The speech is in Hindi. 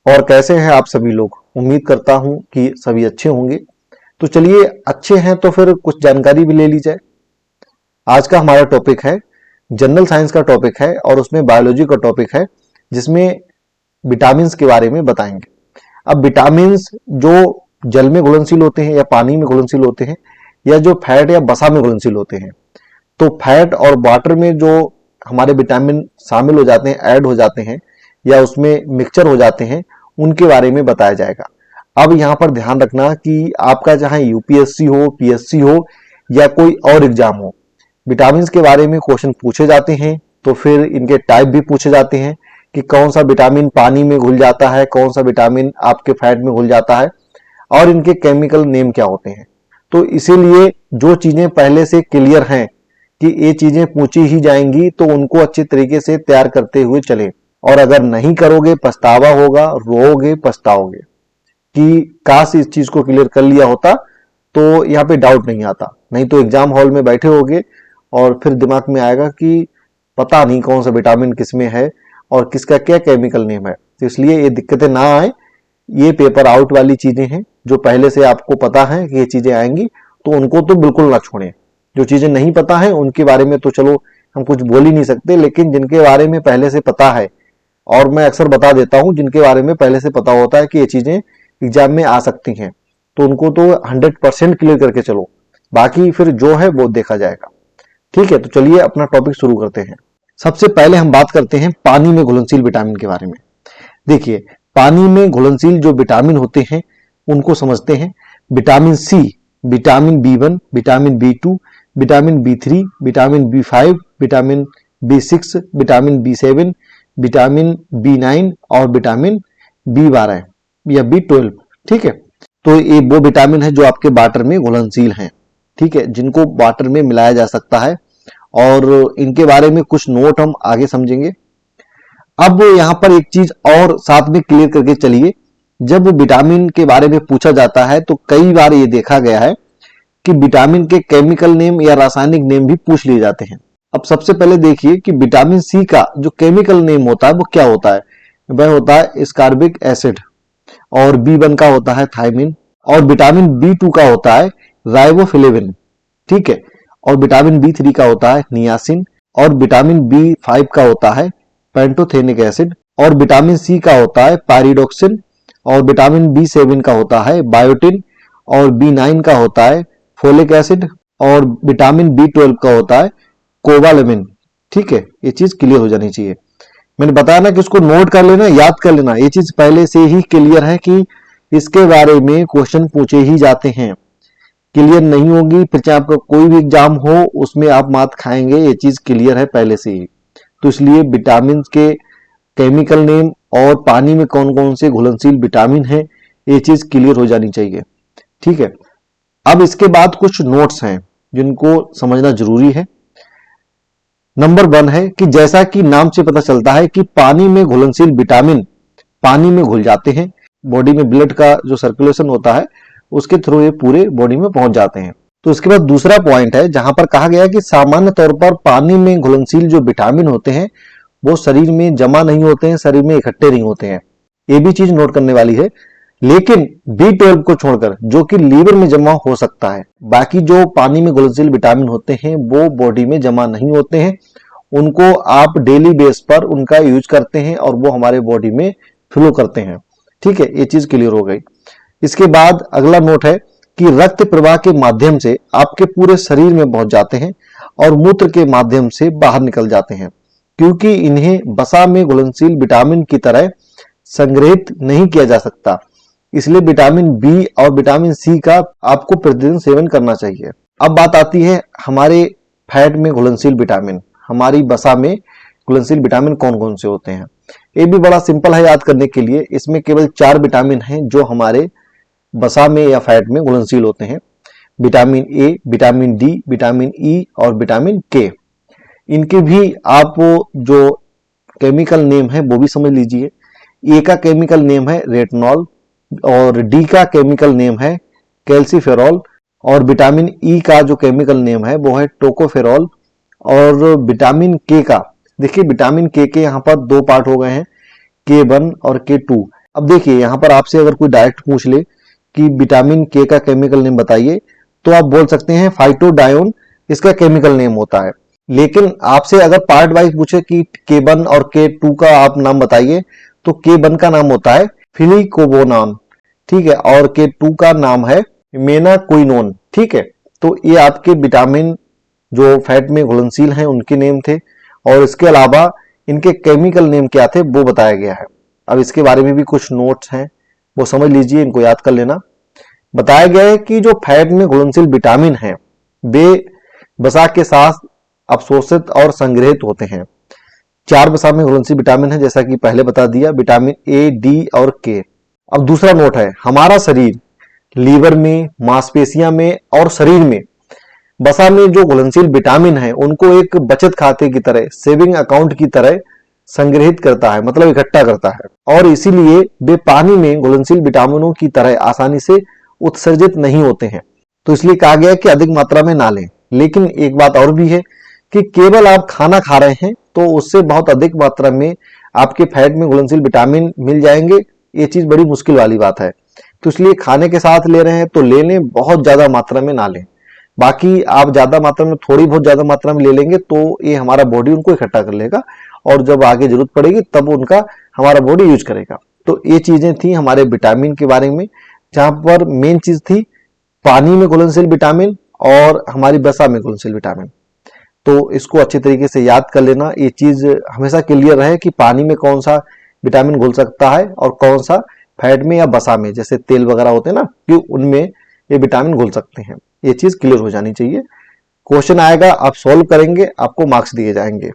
और कैसे हैं आप सभी लोग। उम्मीद करता हूं कि सभी अच्छे होंगे। तो चलिए, अच्छे हैं तो फिर कुछ जानकारी भी ले ली जाए। आज का हमारा टॉपिक है, जनरल साइंस का टॉपिक है और उसमें बायोलॉजी का टॉपिक है, जिसमें विटामिन्स के बारे में बताएंगे। अब विटामिन्स जो जल में घुलनशील होते हैं या पानी में घुलनशील होते हैं, या जो फैट या वसा में घुलनशील होते हैं, तो फैट और वाटर में जो हमारे विटामिन शामिल हो जाते हैं, ऐड हो जाते हैं या उसमें मिक्सचर हो जाते हैं, उनके बारे में बताया जाएगा। अब यहाँ पर ध्यान रखना कि आपका चाहे यूपीएससी हो, पीएससी हो या कोई और एग्जाम हो, विटामिन्स के बारे में क्वेश्चन पूछे जाते हैं। तो फिर इनके टाइप भी पूछे जाते हैं कि कौन सा विटामिन पानी में घुल जाता है, कौन सा विटामिन आपके फैट में घुल जाता है, और इनके केमिकल नेम क्या होते हैं। तो इसीलिए जो चीजें पहले से क्लियर हैं कि ये चीजें पूछी ही जाएंगी, तो उनको अच्छे तरीके से तैयार करते हुए चलें। और अगर नहीं करोगे पछतावा होगा, रोओगे, पछताओगे कि काश इस चीज को क्लियर कर लिया होता, तो यहाँ पे डाउट नहीं आता। नहीं तो एग्जाम हॉल में बैठे होगे और फिर दिमाग में आएगा कि पता नहीं कौन सा विटामिन किसमें है और किसका क्या केमिकल नेम है। तो इसलिए ये दिक्कतें ना आए। ये पेपर आउट वाली चीजें हैं, जो पहले से आपको पता है कि ये चीजें आएंगी, तो उनको तो बिल्कुल ना छोड़ें। जो चीजें नहीं पता है उनके बारे में तो चलो हम कुछ बोल ही नहीं सकते, लेकिन जिनके बारे में पहले से पता है, और मैं अक्सर बता देता हूं, जिनके बारे में पहले से पता होता है कि ये चीजें एग्जाम में आ सकती हैं, तो उनको तो 100% क्लियर करके चलो। बाकी फिर जो है वो देखा जाएगा। ठीक है, तो चलिए अपना टॉपिक शुरू करते हैं। सबसे पहले हम बात करते हैं पानी में घुलनशील विटामिन के बारे में। देखिए, पानी में घुलनशील जो विटामिन होते हैं उनको समझते हैं। Vitamin C, vitamin B1, vitamin बी2, vitamin B3, vitamin B5, vitamin B6, vitamin बी7, vitamin बी9 और विटामिन बी12 या बी12। ठीक है, तो ये वो विटामिन है जो आपके वाटर में घुलनशील हैं। ठीक है, जिनको वाटर में मिलाया जा सकता है, और इनके बारे में कुछ नोट हम आगे समझेंगे। अब यहाँ पर एक चीज और साथ में क्लियर करके चलिए। जब विटामिन के बारे में पूछा जाता है तो कई बार ये देखा गया है कि विटामिन के केमिकल नेम या रासायनिक नेम भी पूछ लिए जाते हैं। अब सबसे पहले देखिए कि विटामिन सी का जो केमिकल नेम होता है वो क्या होता है। वह होता है एस्कॉर्बिक एसिड, और बी1 का होता है थायमिन, और विटामिन बी2 का होता है राइबोफ्लेविन। ठीक है, और विटामिन बी3 का होता है नियासिन, और विटामिन बी5 का होता है पेंटोथेनिक एसिड, और विटामिन सी का होता है पायरिडोक्सिन, और विटामिन बी7 का होता है बायोटिन, और बी9 का होता है फोलिक एसिड, और विटामिन बी12 का होता है कोबालामिन। ठीक है, ये चीज क्लियर हो जानी चाहिए। मैंने बताया ना कि इसको नोट कर लेना, याद कर लेना। ये चीज पहले से ही क्लियर है कि इसके बारे में क्वेश्चन पूछे ही जाते हैं। क्लियर नहीं होगी फिर चाहे आपका कोई भी एग्जाम हो, उसमें आप मात खाएंगे। ये चीज क्लियर है पहले से ही। तो इसलिए विटामिन के केमिकल नेम और पानी में कौन कौन से घुलनशील विटामिन है, ये चीज क्लियर हो जानी चाहिए। ठीक है, अब इसके बाद कुछ नोट्स हैं जिनको समझना जरूरी है। नंबर 1 है कि जैसा कि नाम से पता चलता है कि पानी में घुलनशील विटामिन पानी में घुल जाते हैं। बॉडी में ब्लड का जो सर्कुलेशन होता है उसके थ्रू ये पूरे बॉडी में पहुंच जाते हैं। तो उसके बाद दूसरा पॉइंट है जहां पर कहा गया कि सामान्य तौर पर पानी में घुलनशील जो विटामिन होते हैं वो शरीर में जमा नहीं होते हैं, शरीर में इकट्ठे नहीं होते हैं। ये भी चीज नोट करने वाली है। लेकिन बी12 को छोड़कर जो कि लीवर में जमा हो सकता है, बाकी जो पानी में घुलनशील विटामिन होते हैं वो बॉडी में जमा नहीं होते हैं। उनको आप डेली बेस पर उनका यूज करते हैं और वो हमारे बॉडी में फ्लो करते हैं। ठीक है, ये चीज क्लियर हो गई। इसके बाद अगला नोट है कि रक्त प्रवाह के माध्यम से आपके पूरे शरीर में पहुंच जाते हैं और मूत्र के माध्यम से बाहर निकल जाते हैं, क्योंकि इन्हें वसा में घुलनशील विटामिन की तरह संग्रहित नहीं किया जा सकता। इसलिए विटामिन बी और विटामिन सी का आपको प्रतिदिन सेवन करना चाहिए। अब बात आती है हमारे फैट में घुलनशील विटामिन, हमारी वसा में घुलनशील विटामिन कौन कौन से होते हैं। ये भी बड़ा सिंपल है याद करने के लिए। इसमें केवल 4 विटामिन हैं जो हमारे वसा में या फैट में घुलनशील होते हैं। Vitamin A, vitamin D, vitamin E और विटामिन के। इनके भी आप जो केमिकल नेम है वो भी समझ लीजिए। ए का केमिकल नेम है रेटिनॉल, और डी का केमिकल नेम है कैल्सीफेरॉल, और विटामिन ई का जो केमिकल नेम है वो है टोकोफेरॉल, और विटामिन के का, देखिए विटामिन के यहाँ पर 2 पार्ट हो गए हैं, K1 और K2। अब देखिए यहाँ पर आपसे अगर कोई डायरेक्ट पूछ ले कि विटामिन के का केमिकल नेम बताइए, तो आप बोल सकते हैं फाइटोडायोन इसका केमिकल नेम होता है। लेकिन आपसे अगर पार्ट वाइज पूछे कि K1 और K2 का आप नाम बताइए, तो K1 का नाम होता है फिलिकोबोनान, ठीक है, और K2 का नाम है मेनाक्विनोन, ठीक है। तो ये आपके विटामिन जो फैट में घुलनशील हैं उनके नेम थे, और इसके अलावा इनके केमिकल नेम क्या थे वो बताया गया है। अब इसके बारे में भी कुछ नोट्स हैं, वो समझ लीजिए, इनको याद कर लेना। बताया गया है कि जो फैट में घुलनशील विटामिन हैं वे वसा के साथ अवशोषित और संग्रहित होते हैं। 4 वसा में घुलनशील विटामिन है, जैसा कि पहले बता दिया, विटामिन ए, डी और के। अब दूसरा नोट है, हमारा शरीर लीवर में, मांसपेशियां में और शरीर में वसा में जो घुलनशील विटामिन है उनको एक बचत खाते की तरह, सेविंग अकाउंट की तरह संग्रहित करता है, मतलब इकट्ठा करता है, और इसीलिए वे पानी में घुलनशील विटामिनों की तरह आसानी से उत्सर्जित नहीं होते हैं। तो इसलिए कहा गया कि अधिक मात्रा में ना लें। लेकिन एक बात और भी है कि केवल आप खाना खा रहे हैं तो उससे बहुत अधिक मात्रा में आपके फैट में घुलनशील विटामिन मिल जाएंगे, ये चीज बड़ी मुश्किल वाली बात है। तो इसलिए खाने के साथ ले रहे हैं तो ले लें, बहुत ज्यादा मात्रा में ना लें। बाकी आप ज्यादा मात्रा में, थोड़ी बहुत ज्यादा मात्रा में ले लेंगे तो ये हमारा बॉडी उनको इकट्ठा कर लेगा, और जब आगे जरूरत पड़ेगी तब उनका हमारा बॉडी यूज करेगा। तो ये चीजें थी हमारे विटामिन के बारे में, जहां पर मेन चीज थी पानी में घुलनशील विटामिन और हमारी वसा में घुलनशील विटामिन। तो इसको अच्छे तरीके से याद कर लेना, ये चीज हमेशा क्लियर रहे कि पानी में कौन सा विटामिन घुल सकता है और कौन सा फैट में या वसा में, जैसे तेल वगैरह होते हैं ना, कि उनमें ये विटामिन घुल सकते हैं। ये चीज क्लियर हो जानी चाहिए। क्वेश्चन आएगा, आप सॉल्व करेंगे, आपको मार्क्स दिए जाएंगे।